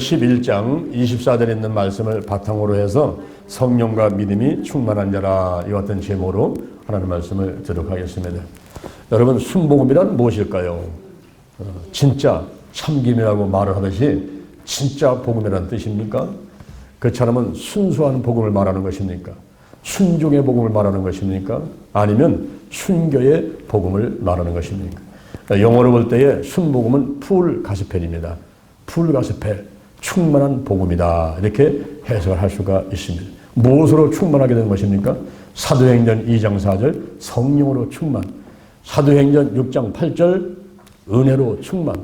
11장 24절에 있는 말씀을 바탕으로 해서 성령과 믿음이 충만한 자라, 이 같은 제목으로 하나님 말씀을 드리도록 하겠습니다. 여러분, 순복음이란 무엇일까요? 진짜 참김이라고 말을 하듯이 진짜 복음이라는 뜻입니까? 그처럼은 순수한 복음을 말하는 것입니까? 순종의 복음을 말하는 것입니까? 아니면 순교의 복음을 말하는 것입니까? 영어로 볼 때의 순복음은 풀 가스펠입니다. 풀 가스펠, 충만한 복음이다, 이렇게 해석을 할 수가 있습니다. 무엇으로 충만하게 된 것입니까? 사도행전 2장 4절 성령으로 충만, 사도행전 6장 8절 은혜로 충만,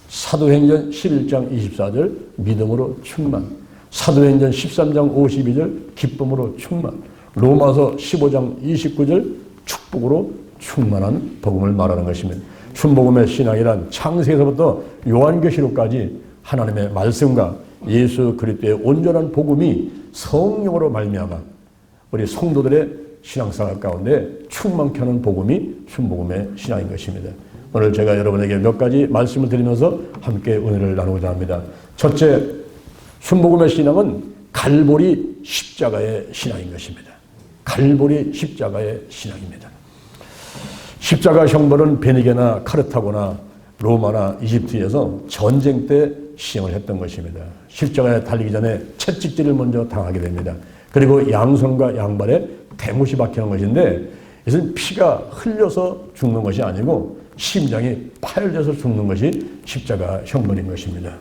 사도행전 11장 24절 믿음으로 충만, 사도행전 13장 52절 기쁨으로 충만, 로마서 15장 29절 축복으로 충만한 복음을 말하는 것입니다. 순복음의 신앙이란 창세에서부터 요한계시록까지 하나님의 말씀과 예수 그리스도의 온전한 복음이 성령으로 말미암아 우리 성도들의 신앙생활 가운데 충만케 하는 복음이 순복음의 신앙인 것입니다. 오늘 제가 여러분에게 몇 가지 말씀을 드리면서 함께 은혜를 나누고자 합니다. 첫째, 순복음의 신앙은 갈보리 십자가의 신앙인 것입니다. 갈보리 십자가의 신앙입니다. 십자가 형벌은 베니게나 카르타고나 로마나 이집트에서 전쟁 때 시행을 했던 것입니다. 십자가에 달리기 전에 채찍질을 먼저 당하게 됩니다. 그리고 양손과 양발에 대못이 박히는 것인데, 이것은 피가 흘려서 죽는 것이 아니고 심장이 파열돼서 죽는 것이 십자가 형벌인 것입니다.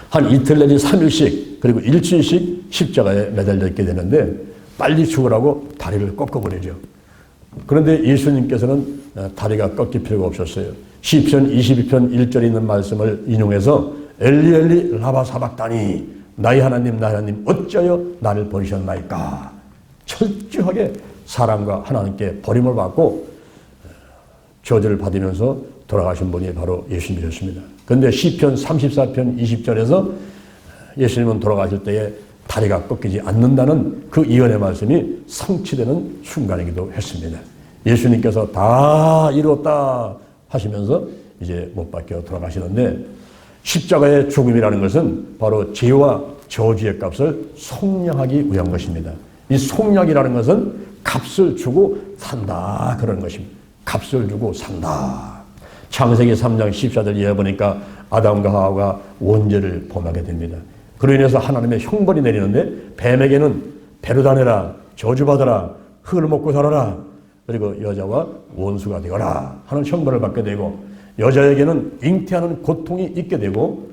한 이틀 내지 3일씩 그리고 일주일씩 십자가에 매달려 있게 되는데 빨리 죽으라고 다리를 꺾어버리죠. 그런데 예수님께서는 다리가 꺾일 필요가 없었어요. 시편 22편 1절에 있는 말씀을 인용해서 엘리 엘리 라바 사박다니, 나의 하나님 나의 하나님 어찌하여 나를 버리셨나이까. 철저하게 사랑과 하나님께 버림을 받고 저주를 받으면서 돌아가신 분이 바로 예수님이셨습니다. 그런데 시편 34편 20절에서 예수님은 돌아가실 때에 다리가 꺾이지 않는다는 그 예언의 말씀이 성취되는 순간이기도 했습니다. 예수님께서 다 이뤘다 하시면서 이제 못 박혀 돌아가시는데, 십자가의 죽음이라는 것은 바로 죄와 저주의 값을 속량하기 위한 것입니다. 이 속량이라는 것은 값을 주고 산다, 그런 것입니다. 값을 주고 산다. 창세기 3장 14절 보니까 아담과 하와가 원죄를 범하게 됩니다. 그로 인해서 하나님의 형벌이 내리는데, 뱀에게는 배로 다내라, 저주받아라, 흙을 먹고 살아라, 그리고 여자와 원수가 되어라 하는 형벌을 받게 되고, 여자에게는 잉태하는 고통이 있게 되고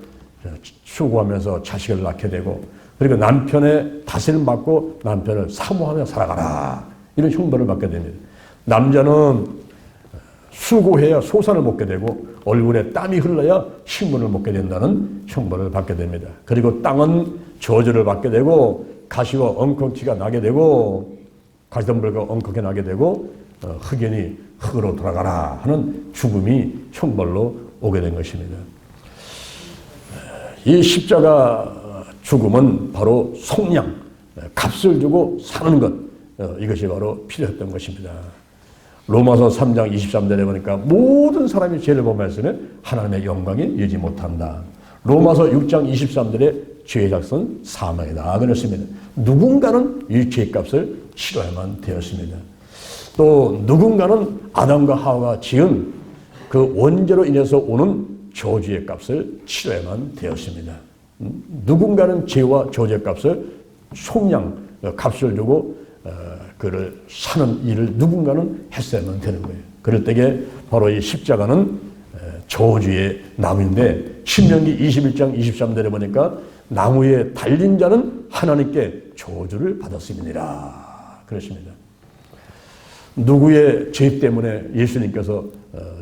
수고하면서 자식을 낳게 되고, 그리고 남편의 다스림을 받고 남편을 사모하며 살아가라, 이런 형벌을 받게 됩니다. 남자는 수고해야 소산을 먹게 되고 얼굴에 땀이 흘러야 식물을 먹게 된다는 형벌을 받게 됩니다. 그리고 땅은 저주를 받게 되고 가시와 엉겅퀴가 나게 되고 가시덤불과 엉겅퀴가 나게 되고 흑연이 흙으로 돌아가라 하는 죽음이 형벌로 오게 된 것입니다. 이 십자가 죽음은 바로 속량, 값을 주고 사는 것, 이것이 바로 필요했던 것입니다. 로마서 3장 23절에 보니까 모든 사람이 죄를 범했으면 하나님의 영광이 이르지 못한다. 로마서 6장 23절에 죄의 작은 사망이다 그랬습니다. 누군가는 이 죄값을 치러야만 되었습니다. 또 누군가는 아담과 하와가 지은 그 원죄로 인해서 오는 저주의 값을 치러야만 되었습니다. 누군가는 죄와 저주의 값을 속량, 값을 주고 그를 사는 일을 누군가는 했어야만 되는 거예요. 그럴 때에 바로 이 십자가는 저주의 나무인데, 신명기 21장 23절에 보니까 나무에 달린 자는 하나님께 저주를 받았음이니라 그렇습니다. 누구의 죄 때문에 예수님께서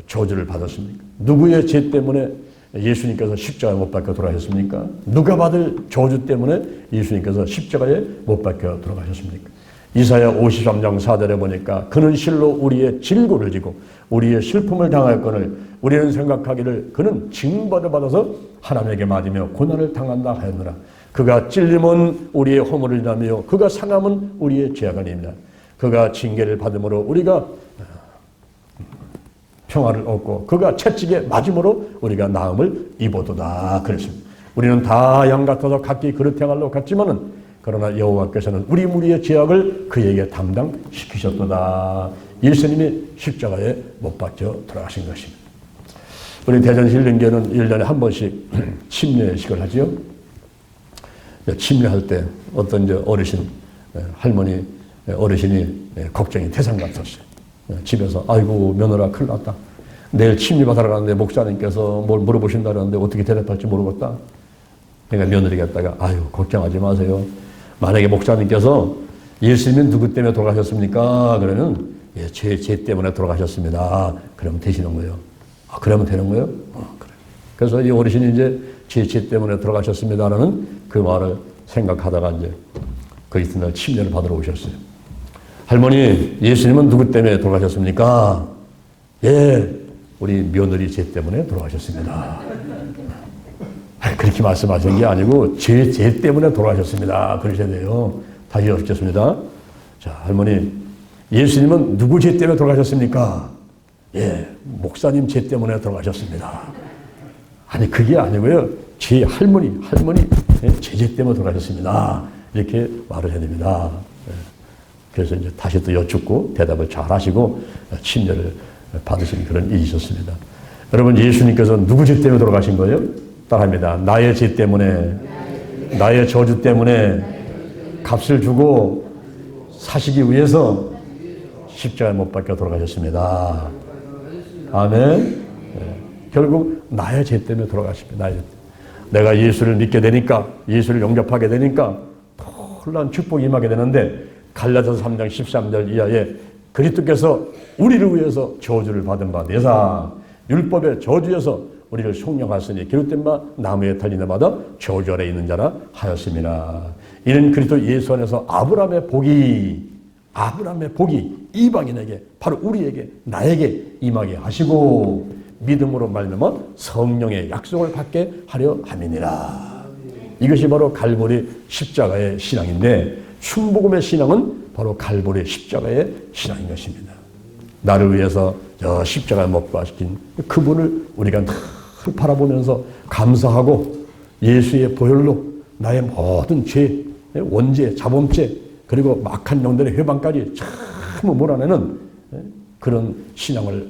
저주를 받았습니까? 누구의 죄 때문에 예수님께서 십자가에 못 박혀 돌아가셨습니까? 누가 받을 저주 때문에 예수님께서 십자가에 못 박혀 돌아가셨습니까? 이사야 53장 4절에 보니까 그는 실로 우리의 질고를 지고 우리의 슬픔을 당하였거늘 우리는 생각하기를 그는 징벌을 받아서 하나님에게 맞으며 고난을 당한다 하였노라. 그가 찔림은 우리의 허물을 인하며 그가 상함은 우리의 죄악임이라. 그가 징계를 받음으로 우리가 평화를 얻고 그가 채찍에 맞음으로 우리가 나음을 입어도다 그랬습니다. 우리는 다 양 같아서 각기 그릇 행하러 갔지만은 그러나 여호와께서는 우리 무리의 죄악을 그에게 담당시키셨도다. 예수님이 십자가에 못 박혀 돌아가신 것입니다. 우리 대전신령교는 1년에 한 번씩 침례식을 하죠. 침례할 때 어떤 이제 어르신, 할머니, 어르신이 걱정이 태산 같았어요. 집에서 아이고 며느라 큰일 났다. 내일 침례 받으러 가는데 목사님께서 뭘 물어보신다는데 어떻게 대답할지 모르겠다. 그러니까 며느리가 했다가 아유 걱정하지 마세요. 만약에 목사님께서 예수님은 누구 때문에 돌아가셨습니까? 그러면 예, 죄 때문에 돌아가셨습니다. 그러면 되시는 거예요. 아, 그러면 되는 거예요? 그래. 그래서 이 어르신이 이제 죄 때문에 돌아가셨습니다라는 그 말을 생각하다가 이제 그 이튿날 침례를 받으러 오셨어요. 할머니, 예수님은 누구 때문에 돌아가셨습니까? 예, 우리 며느리 죄 때문에 돌아가셨습니다. 그렇게 말씀하신 게 아니고 죄 때문에 돌아가셨습니다. 그러셔야 돼요. 다시 여쭙겠습니다. 자, 할머니, 예수님은 누구 죄 때문에 돌아가셨습니까? 예, 목사님 죄 때문에 돌아가셨습니다. 아니, 그게 아니고요. 할머니, 죄 때문에 돌아가셨습니다. 이렇게 말을 해야 됩니다. 그래서 이제 다시 또 여쭙고 대답을 잘 하시고 침례를 받으신 그런 일이 있었습니다. 여러분, 예수님께서 누구 죄 때문에 돌아가신 거예요? 따라합니다. 나의 죄 때문에, 나의 저주 때문에 값을 주고 사시기 위해서 십자가에 못 박혀 돌아가셨습니다. 아멘. 결국 나의 죄 때문에 돌아가십니다. 나의 죄 때문에. 내가 예수를 믿게 되니까, 예수를 영접하게 되니까 놀라운 축복이 임하게 되는데 갈라디아서 3장 13절 이하에 그리스도께서 우리를 위해서 저주를 받은 바 내사 율법의 저주에서 우리를 속량하시니 기록된 바 나무에 달리는 바다 저주 아래 있는 자라 하였습니다. 이는 그리스도 예수 안에서 아브라함의 복이 이방인에게 바로 우리에게 나에게 임하게 하시고 믿음으로 말미암아 성령의 약속을 받게 하려 함이니라. 이것이 바로 갈보리 십자가의 신앙인데 순복음의 신앙은 바로 갈보리 십자가의 신앙인 것입니다. 나를 위해서 저 십자가에 못 박힌 그분을 우리가 늘 바라보면서 감사하고 예수의 보혈로 나의 모든 죄, 원죄, 자범죄 그리고 악한 영들의 회방까지 참 몰아내는 그런 신앙을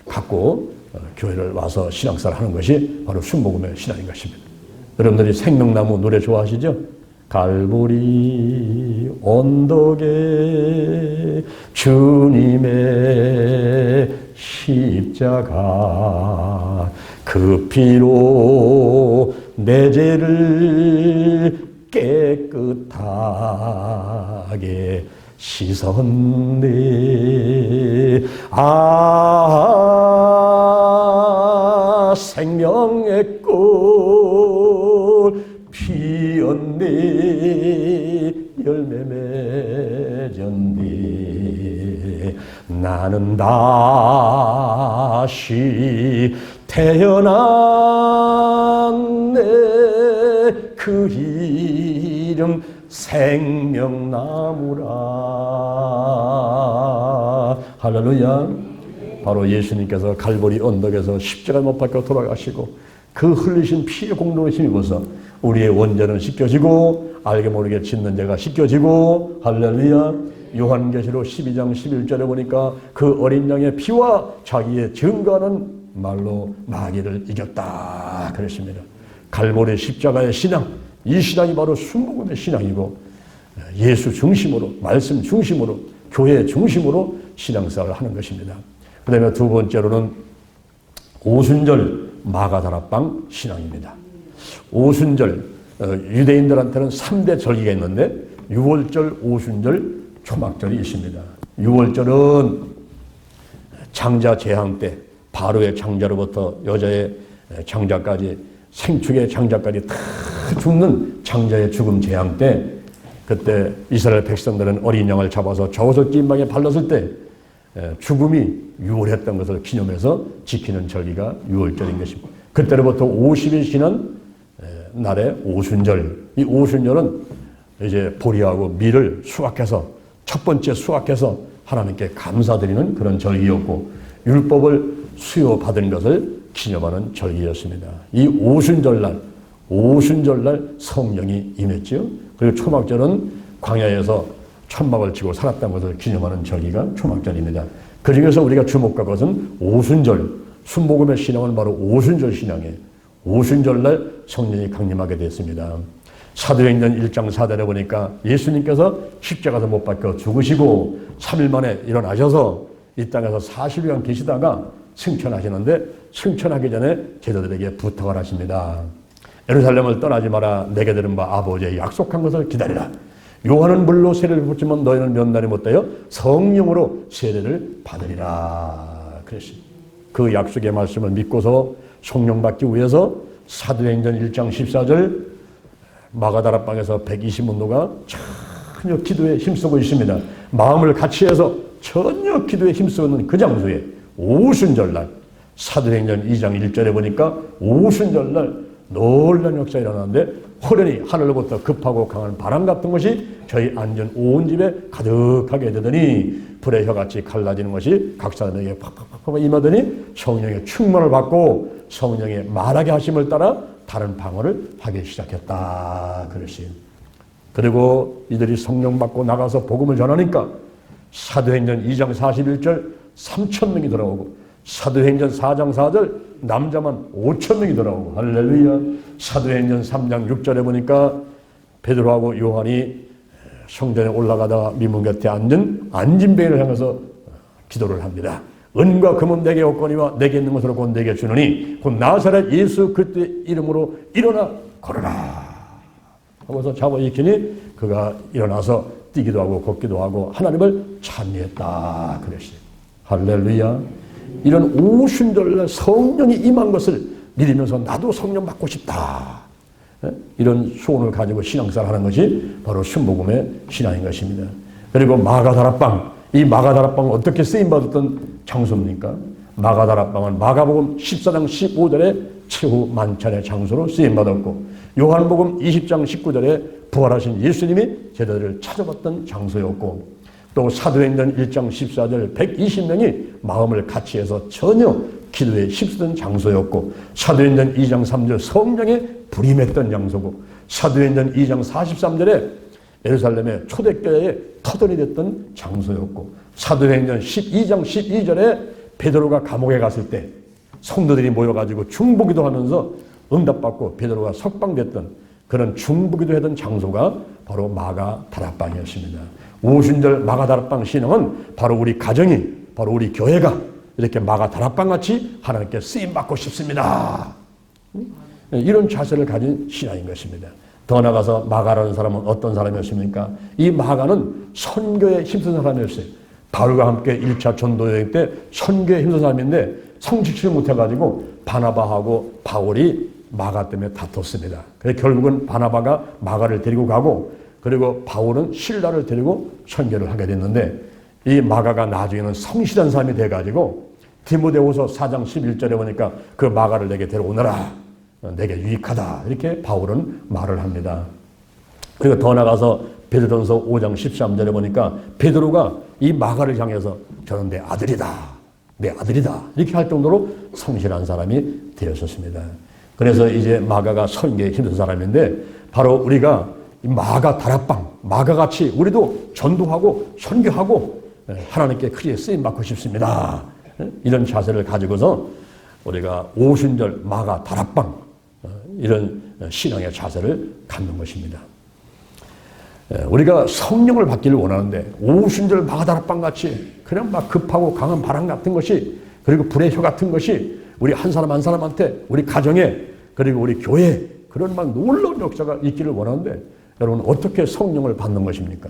갖고 교회를 와서 신앙생활을 하는 것이 바로 순복음의 신앙인 것입니다. 여러분들이 생명나무 노래 좋아하시죠? 갈보리 언덕에 주님의 십자가 그 피로 내 죄를 깨끗하게 씻었네. 아 생명의 꽃 피었네. 열매 맺었네. 나는 다시 태어났네. 그 이름 생명나무라. 할렐루야. 바로 예수님께서 갈보리 언덕에서 십자가에 못 박혀 돌아가시고 그 흘리신 피의 공로에 힘입어서 우리의 원죄는 씻겨지고 알게 모르게 짓는 죄가 씻겨지고 할렐루야. 요한계시록 12장 11절에 보니까 그 어린 양의 피와 자기의 증거하는 말로 마귀를 이겼다 그랬습니다. 갈보리 십자가의 신앙, 이 신앙이 바로 순복음의 신앙이고 예수 중심으로, 말씀 중심으로, 교회 중심으로 신앙생활을 하는 것입니다. 그 다음에 두 번째로는 오순절 마가다락방 신앙입니다. 오순절, 유대인들한테는 3대 절기가 있는데 6월절, 오순절, 초막절이 있습니다. 6월절은 장자 재앙 때 바로의 장자로부터 여자의 장자까지 생축의 장자까지 다 죽는 장자의 죽음 재앙 때 그때 이스라엘 백성들은 어린 양을 잡아서 저옷을 찐방에 발랐을 때 죽음이 유월했던 것을 기념해서 지키는 절기가 6월절인 것입니다. 그때로부터 50일 지난 날의 오순절, 이 오순절은 이제 보리하고 밀을 수확해서 첫 번째 수확해서 하나님께 감사드리는 그런 절기였고 율법을 수여받은 것을 기념하는 절기였습니다. 이 오순절날 오순절날 성령이 임했죠. 그리고 초막절은 광야에서 천막을 치고 살았다는 것을 기념하는 절기가 초막절입니다. 그 중에서 우리가 주목할 것은 오순절, 순복음의 신앙은 바로 오순절 신앙이에요. 오순절날 성령이 강림하게 됐습니다. 사도행전 1장 4절에 보니까 예수님께서 십자가에서 못 박혀 죽으시고 3일 만에 일어나셔서 이 땅에서 40일간 계시다가 승천하시는데 승천하기 전에 제자들에게 부탁을 하십니다. 예루살렘을 떠나지 마라. 내게 들은 바 아버지의 약속한 것을 기다리라. 요한은 물로 세례를 붓지만 너희는 몇 날이 못되어 성령으로 세례를 받으리라. 그랬습니다. 그 약속의 말씀을 믿고서 성령 받기 위해서 사도행전 1장 14절 마가다락방에서 120문도가 전혀 기도에 힘쓰고 있습니다. 마음을 같이 해서 전혀 기도에 힘쓰는 그 장소에 오순절날 사도행전 2장 1절에 보니까 오순절날 놀라운 역사가 일어나는데 호련히 하늘로부터 급하고 강한 바람 같은 것이 저희 앉은 온 집에 가득하게 되더니 불의 혀같이 갈라지는 것이 각 사람에게 팍팍팍 임하더니 성령의 충만을 받고 성령의 말하게 하심을 따라 다른 방언을 하기 시작했다. 그러시. 그리고 이들이 성령 받고 나가서 복음을 전하니까 사도행전 2장 41절 3,000명이 돌아오고 사도행전 4장 4절 남자만 5,000명이 돌아오고 할렐루야. 사도행전 3장 6절에 보니까 베드로하고 요한이 성전에 올라가다가 미문 곁에 앉은 안진뱅이를 향해서 기도를 합니다. 은과 금은 내게 없거니와 내게 있는 것으로 곧 내게 주느니 곧 나사렛 예수 그리스도의 이름으로 일어나 걸어라 하고서 잡아일으키니 그가 일어나서 뛰기도 하고 걷기도 하고 하나님을 찬미했다. 그랬어요. 할렐루야. 이런 오순절날 성령이 임한 것을 믿으면서 나도 성령 받고 싶다. 이런 소원을 가지고 신앙생활 하는 것이 바로 순복음의 신앙인 것입니다. 그리고 마가다락방, 이 마가다락방은 어떻게 쓰임받았던 장소입니까? 마가다락방은 마가복음 14장 15절에 최후 만찬의 장소로 쓰임받았고 요한복음 20장 19절에 부활하신 예수님이 제자들을 찾아봤던 장소였고 또 사도행전 1장 14절 120명이 마음을 같이 해서 전혀 기도에 힘쓰던 장소였고 사도행전 2장 3절 성령의 불이 맺던 장소고 사도행전 2장 43절에 예루살렘의 초대교회의 터전이 됐던 장소였고 사도행전 12장 12절에 베드로가 감옥에 갔을 때 성도들이 모여가지고 중보기도 하면서 응답받고 베드로가 석방됐던 그런 중보기도 했던 장소가 바로 마가다락방이었습니다. 오순절 마가다락방 신앙은 바로 우리 가정이 바로 우리 교회가 이렇게 마가다락방같이 하나님께 쓰임받고 싶습니다. 이런 자세를 가진 신앙인 것입니다. 더 나아가서 마가라는 사람은 어떤 사람이었습니까? 이 마가는 선교에 힘쓴 사람이었어요. 바울과 함께 1차 전도여행 때 선교에 힘쓴 사람인데 성취치를 못해가지고 바나바하고 바울이 마가 때문에 다퉜습니다. 그래서 결국은 바나바가 마가를 데리고 가고 그리고 바울은 실라를 데리고 선교를 하게 됐는데 이 마가가 나중에는 성실한 사람이 돼가지고 디모데후서 4장 11절에 보니까 그 마가를 내게 데려오너라. 내게 유익하다. 이렇게 바울은 말을 합니다. 그리고 더 나가서 베드로전서 5장 13절에 보니까 베드로가 이 마가를 향해서 저는 내 아들이다. 내 아들이다. 이렇게 할 정도로 성실한 사람이 되었었습니다. 그래서 이제 마가가 선교에 힘든 사람인데 바로 우리가 이 마가 다락방, 마가같이 우리도 전도하고 선교하고 하나님께 크게 쓰임받고 싶습니다. 이런 자세를 가지고서 우리가 오순절 마가 다락방 이런 신앙의 자세를 갖는 것입니다. 우리가 성령을 받기를 원하는데 오순절 마가 다락방 같이 그냥 막 급하고 강한 바람 같은 것이 그리고 불의 혀 같은 것이 우리 한 사람 한 사람한테 우리 가정에 그리고 우리 교회에 그런 막 놀라운 역사가 있기를 원하는데 여러분 어떻게 성령을 받는 것입니까?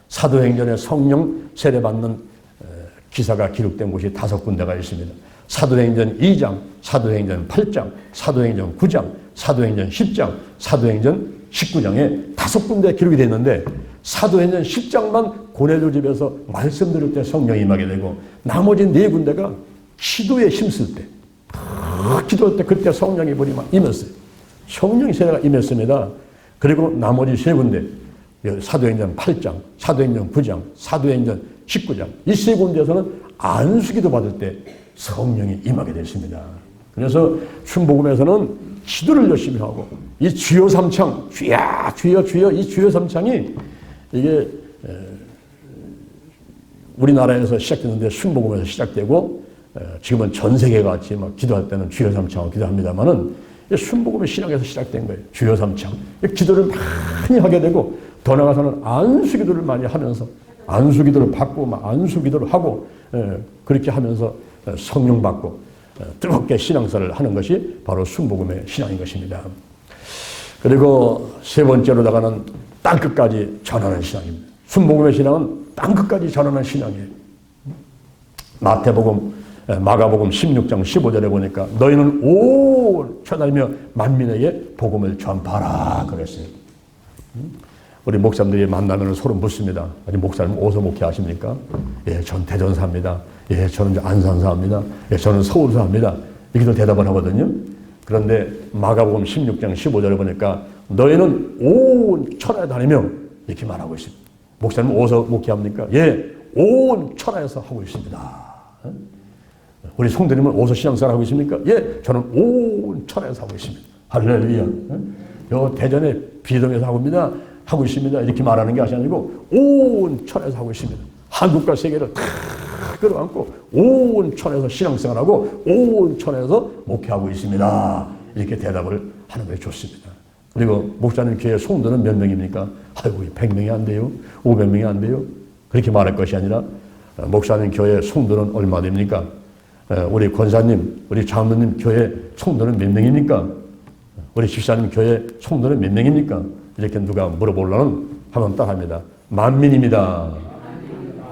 사도행전에 성령 세례받는 기사가 기록된 곳이 5군데가 있습니다. 사도행전 2장, 사도행전 8장, 사도행전 9장, 사도행전 10장, 사도행전 19장에 5군데 기록이 되어 있는데 사도행전 10장만 고넬료 집에서 말씀 들을 때 성령이 임하게 되고 나머지 4군데가 기도에 힘쓸 때 기도할 때 그때 성령의 불이 막 임했어요. 성령의 세례가 임했습니다. 그리고 나머지 3군데 사도행전 8장, 사도행전 9장, 사도행전 19장 이 3군데에서는 안수기도 받을 때 성령이 임하게 됐습니다. 그래서 순복음에서는 기도를 열심히 하고 이 주여 삼창, 주야 주여 주여, 이 주여 삼창이 이게 우리나라에서 시작됐는데 순복음에서 시작되고 지금은 전 세계가 같이 막 기도할 때는 주여 삼창을 기도합니다만은 순복음의 신앙에서 시작된 거예요. 주여 삼창. 기도를 많이 하게 되고 더 나아가서는 안수기도를 많이 하면서 안수기도를 받고 막 안수기도를 하고 그렇게 하면서 성령 받고 뜨겁게 신앙생활을 하는 것이 바로 순복음의 신앙인 것입니다. 그리고 세 번째로다가는 땅끝까지 전하는 신앙입니다. 순복음의 신앙은 땅끝까지 전하는 신앙이에요. 마가복음 16장 15절에 보니까 너희는 온 천하이며 만민에게 복음을 전파하라 그랬어요. 우리 목사님들이 만나면 소름 돋습니다. 아니 목사님 어디서 목회하십니까? 예, 전 대전사입니다. 예, 저는 안산사입니다. 예, 저는 서울사입니다. 이렇게 대답을 하거든요. 그런데 마가복음 16장 15절에 보니까 너희는 온 천하에 다니며 이렇게 말하고 있습니다. 목사님 어디서 목회합니까? 예, 온 천하에서 하고 있습니다. 우리 성도님은 어디서 신앙생활 하고 있습니까? 예, 저는 온 천하에서 하고 있습니다. 할렐루야. 요 대전에 비동에서 하고 있습니다. 이렇게 말하는 게 아니고 온 천하에서 하고 있습니다. 한국과 세계를 다 끌어안고 온 천하에서 신앙생활하고 온 천하에서 목회하고 있습니다. 이렇게 대답을 하는 것이 좋습니다. 그리고 목사님 교회 성도는 몇 명입니까? 아이고 100명이 안 돼요. 500명이 안 돼요. 그렇게 말할 것이 아니라 목사님 교회 성도는 얼마 됩니까? 우리 권사님, 우리 장로님 교회 성도는 몇 명입니까? 우리 집사님 교회 성도는 몇 명입니까? 이렇게 누가 물어보려면 하면 딱 합니다. 만민입니다.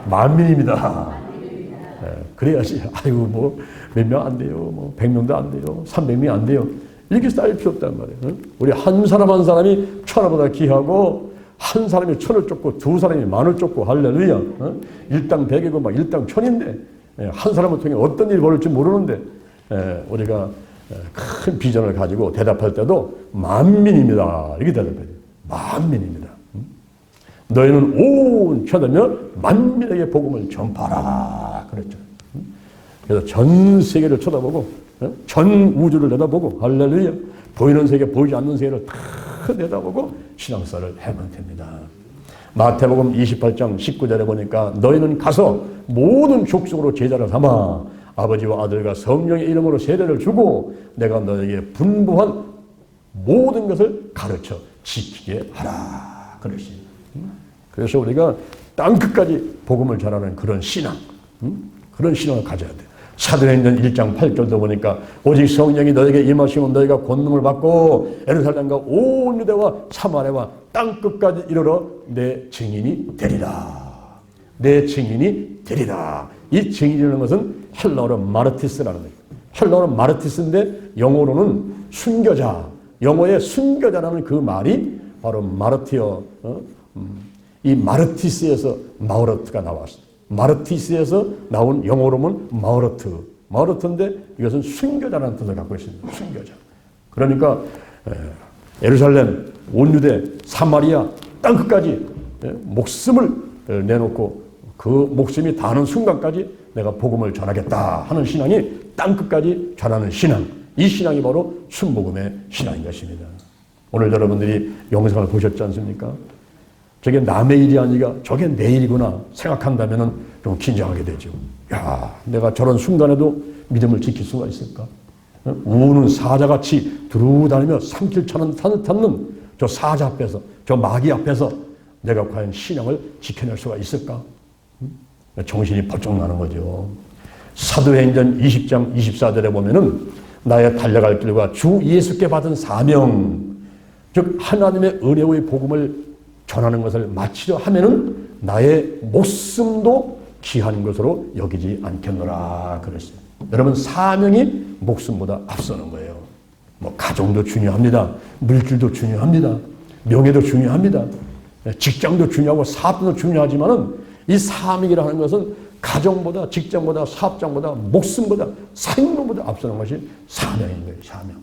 만민입니다. 그래야지. 아이고 뭐 몇 명 안 돼요. 뭐 100명도 안 돼요. 300명이 안 돼요. 이렇게 쌓일 필요 없단 말이에요. 우리 한 사람 한 사람이 천하보다 귀하고 한 사람이 천을 쫓고 두 사람이 만을 쫓고 할렐루야. 일당 백이고 막 일당 천인데 한 사람을 통해 어떤 일이 벌어질지 모르는데 우리가 큰 비전을 가지고 대답할 때도 만민입니다. 이렇게 대답해요. 만민입니다. 너희는 온 천하며 만민에게 복음을 전파하라 그랬죠. 그래서 전 세계를 쳐다보고 전 우주를 내다보고 할렐루야. 보이는 세계 보이지 않는 세계를 다 내다보고 신앙생활을 하면 됩니다. 마태복음 28장 19절에 보니까 너희는 가서 모든 족속으로 제자를 삼아 아버지와 아들과 성령의 이름으로 세례를 주고 내가 너에게 분부한 모든 것을 가르쳐 지키게 하라 그러시. 그래서 우리가 땅끝까지 복음을 전하는 그런 신앙, 그런 신앙을 가져야 돼. 사도행전 1장 8절도 보니까 오직 성령이 너에게 임하시면 너희가 권능을 받고 예루살렘과 온 유대와 사마리아와 땅끝까지 이르러 내 증인이 되리라. 내 증인이 되리라. 이 증인이라는 것은 헬라어로 마르티스라는 거예요. 헬라어로 마르티스인데 영어로는 순교자. 영어의 순교자라는 그 말이 바로 마르티어. 이 마르티스에서 마우러트가 나왔어요. 마르티스에서 나온 영어로는 마우러트. 마우러트인데 이것은 순교자라는 뜻을 갖고 있습니다. 순교자. 그러니까 예루살렘, 온 유대, 사마리아 땅끝까지 목숨을 내놓고 그 목숨이 닿는 순간까지 내가 복음을 전하겠다 하는 신앙이 땅끝까지 전하는 신앙. 이 신앙이 바로 순복음의 신앙인 것입니다. 오늘 여러분들이 영상을 보셨지 않습니까? 저게 남의 일이 아니라 저게 내 일이구나 생각한다면 좀 긴장하게 되죠. 야, 내가 저런 순간에도 믿음을 지킬 수가 있을까? 우는 사자같이 두루다니며 산길 찾는 저 사자 앞에서, 저 마귀 앞에서 내가 과연 신앙을 지켜낼 수가 있을까? 정신이 벌쩍 나는 거죠. 사도행전 20장 24절에 보면은 나의 달려갈 길과 주 예수께 받은 사명, 즉 하나님의 은혜의 복음을 전하는 것을 마치려 하면은 나의 목숨도 귀한 것으로 여기지 않겠노라 그랬어요. 여러분 사명이 목숨보다 앞서는 거예요. 뭐 가정도 중요합니다. 물질도 중요합니다. 명예도 중요합니다. 직장도 중요하고 사업도 중요하지만은 이 사명이라 하는 것은 가정보다 직장보다 사업장보다 목숨보다 생명보다 앞서는 것이 사명인 거예요. 사명.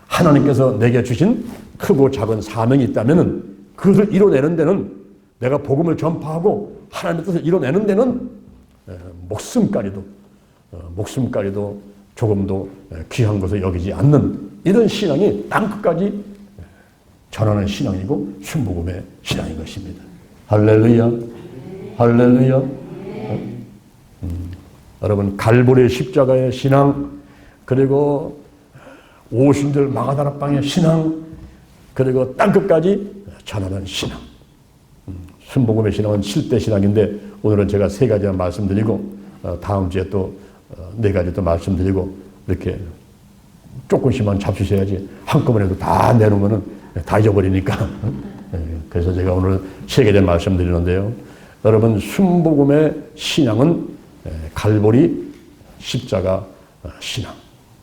하나님께서 내게 주신 크고 작은 사명이 있다면은 그것을 이뤄내는 데는 내가 복음을 전파하고 하나님의 뜻을 이뤄내는 데는 목숨까지도 조금도 귀한 것을 여기지 않는 이런 신앙이 땅끝까지 전하는 신앙이고 순복음의 신앙인 것입니다. 할렐루야, 할렐루야. 여러분, 갈보리 십자가의 신앙, 그리고 오순절 마가다락방의 신앙, 그리고 땅끝까지 전하는 신앙. 순복음의 신앙은 7대 신앙인데 오늘은 제가 3가지만 말씀드리고 다음 주에 또 4가지 또 말씀드리고 이렇게 조금씩만 잡수셔야지 한꺼번에도 다 내놓으면 다 잊어버리니까. 그래서 제가 오늘 3가지 말씀드리는데요. 여러분, 순복음의 신앙은 갈보리 십자가 신앙,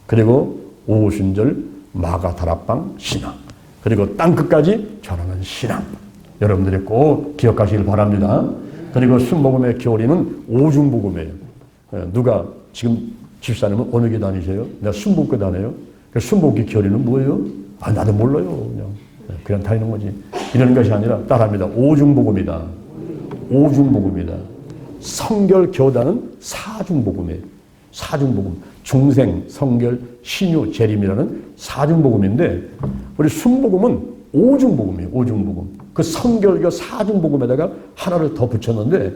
그리고 오순절 마가다락방 신앙, 그리고 땅끝까지 전하는 신앙. 여러분들이 꼭 기억하시길 바랍니다. 그리고 순복음의 교리는 오중복음이에요. 누가 지금 집사님은 어느 교 다니세요? 내가 순복교 다녀요. 순복교 교리는 뭐예요? 아, 나도 몰라요. 그냥 다니는 거지. 이러는 것이 아니라 따라합니다. 오중복음이다. 오중복음이다. 성결 교단은 사중복음이에요. 사중복음. 중생, 성결, 신유, 재림이라는 사중복음인데 우리 순복음은 오중복음이에요. 오중복음. 그 성결교 사중복음에다가 하나를 더 붙였는데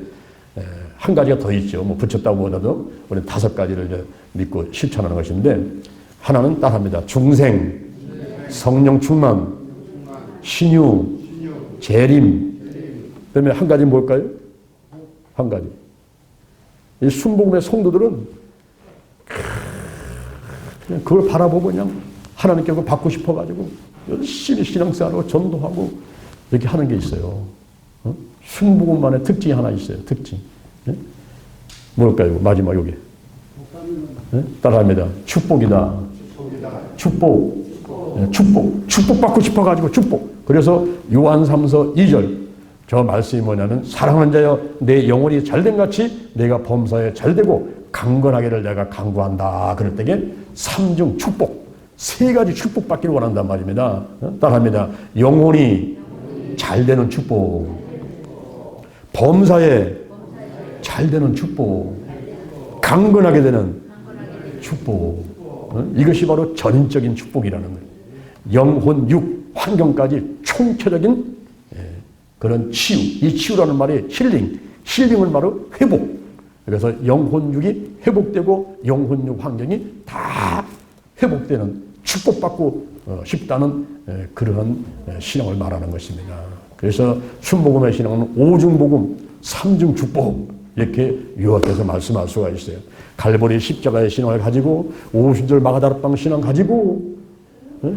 한 가지가 더 있죠. 뭐 붙였다고 하더라도 우리는 5가지를 이제 믿고 실천하는 것인데 하나는 따라합니다. 중생, 성령 충만, 신유, 재림. 그다음에 한 가지 뭘까요? 한 가지. 이 순복음의 성도들은 그냥 그걸 바라보고 그냥 하나님께 그걸 받고 싶어가지고 열심히 신앙생활하고 전도하고 이렇게 하는 게 있어요. 순복음만의 특징이 하나 있어요. 특징. 뭘까요? 마지막 여기. 따라합니다. 축복이다. 축복. 축복. 축복받고 싶어가지고 축복. 그래서 요한 3서 2절. 저 말씀이 뭐냐면 사랑하는 자여 내 영혼이 잘된 같이 내가 범사에 잘되고 강건하기를 내가 강구한다. 그럴 때에 3중 축복. 3가지 축복받기를 원한단 말입니다. 따라합니다. 영혼이 잘되는 축복. 범사에 잘되는 축복. 강건하게 되는 축복. 이것이 바로 전인적인 축복이라는 거예요. 영혼, 육, 환경까지 총체적인 그런 치유. 이 치유라는 말이 힐링. 힐링은 바로 회복. 그래서 영혼, 육이 회복되고 영혼, 육 환경이 다 회복되는 축복받고 싶다는 그런 신앙을 말하는 것입니다. 그래서 순복음의 신앙은 오중복음, 3중 축복 이렇게 요약해서 말씀할 수가 있어요. 갈보리 십자가의 신앙을 가지고 오순절 마가다락방 신앙 가지고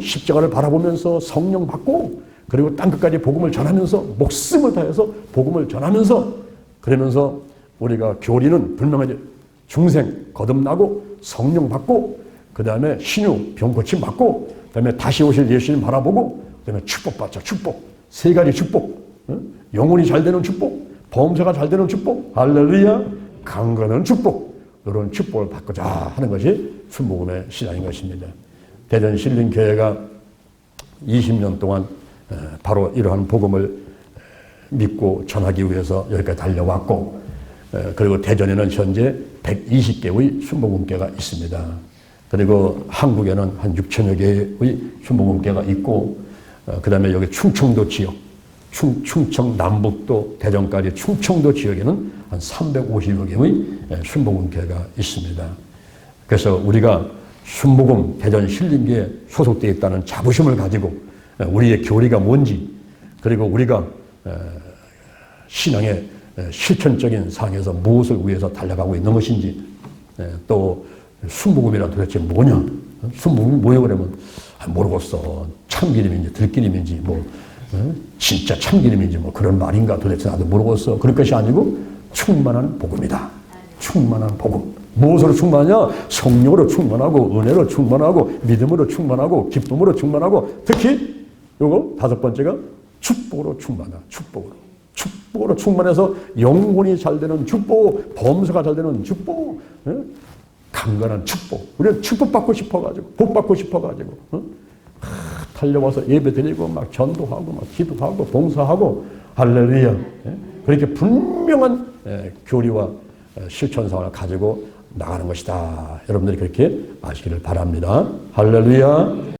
십자가를 바라보면서 성령 받고 그리고 땅끝까지 복음을 전하면서 목숨을 다해서 복음을 전하면서 그러면서 우리가 교리는 분명하게 중생 거듭나고 성령 받고 그 다음에 신유 병고침 받고 그 다음에 다시 오실 예수님 바라보고 그 다음에 축복받자. 축복. 3가지 축복. 영혼이 잘되는 축복. 범사가 잘되는 축복. 할렐루야. 강건한 축복. 이런 축복을 받고자 하는 것이 순복음의 신앙인 것입니다. 대전 신림교회가 20년 동안 바로 이러한 복음을 믿고 전하기 위해서 여기까지 달려왔고 그리고 대전에는 현재 120개의 순복음교회가 있습니다. 그리고 한국에는 한 6천여 개의 순복음교회가 있고 그 다음에 여기 충청도 지역 충청 남북도 대전까지 충청도 지역에는 한 350여 개의 순복음교회가 있습니다. 그래서 우리가 순복음 대전 신림교회에 소속되어 있다는 자부심을 가지고 우리의 교리가 뭔지 그리고 우리가 신앙의 실천적인 상에서 무엇을 위해서 달려가고 있는 것인지 또 순복음이란 도대체 뭐냐? 순복음이 뭐예요? 그러면 모르겠어. 참기름인지 들기름인지 뭐 진짜 참기름인지 뭐 그런 말인가 도대체 나도 모르겠어. 그럴 것이 아니고 충만한 복음이다. 충만한 복음. 무엇으로 충만하냐? 성령으로 충만하고 은혜로 충만하고 믿음으로 충만하고 기쁨으로 충만하고 특히 요거 5번째가 축복으로 충만하다. 축복으로 충만해서 영혼이 잘 되는 축복, 범사가 잘 되는 축복, 강건한 축복. 우리는 축복받고 싶어가지고 복받고 싶어가지고 달려와서 예배 드리고 막 전도하고 막 기도하고 봉사하고 할렐루야. 그렇게 분명한 교리와 실천상을 가지고 나가는 것이다. 여러분들이 그렇게 아시기를 바랍니다. 할렐루야.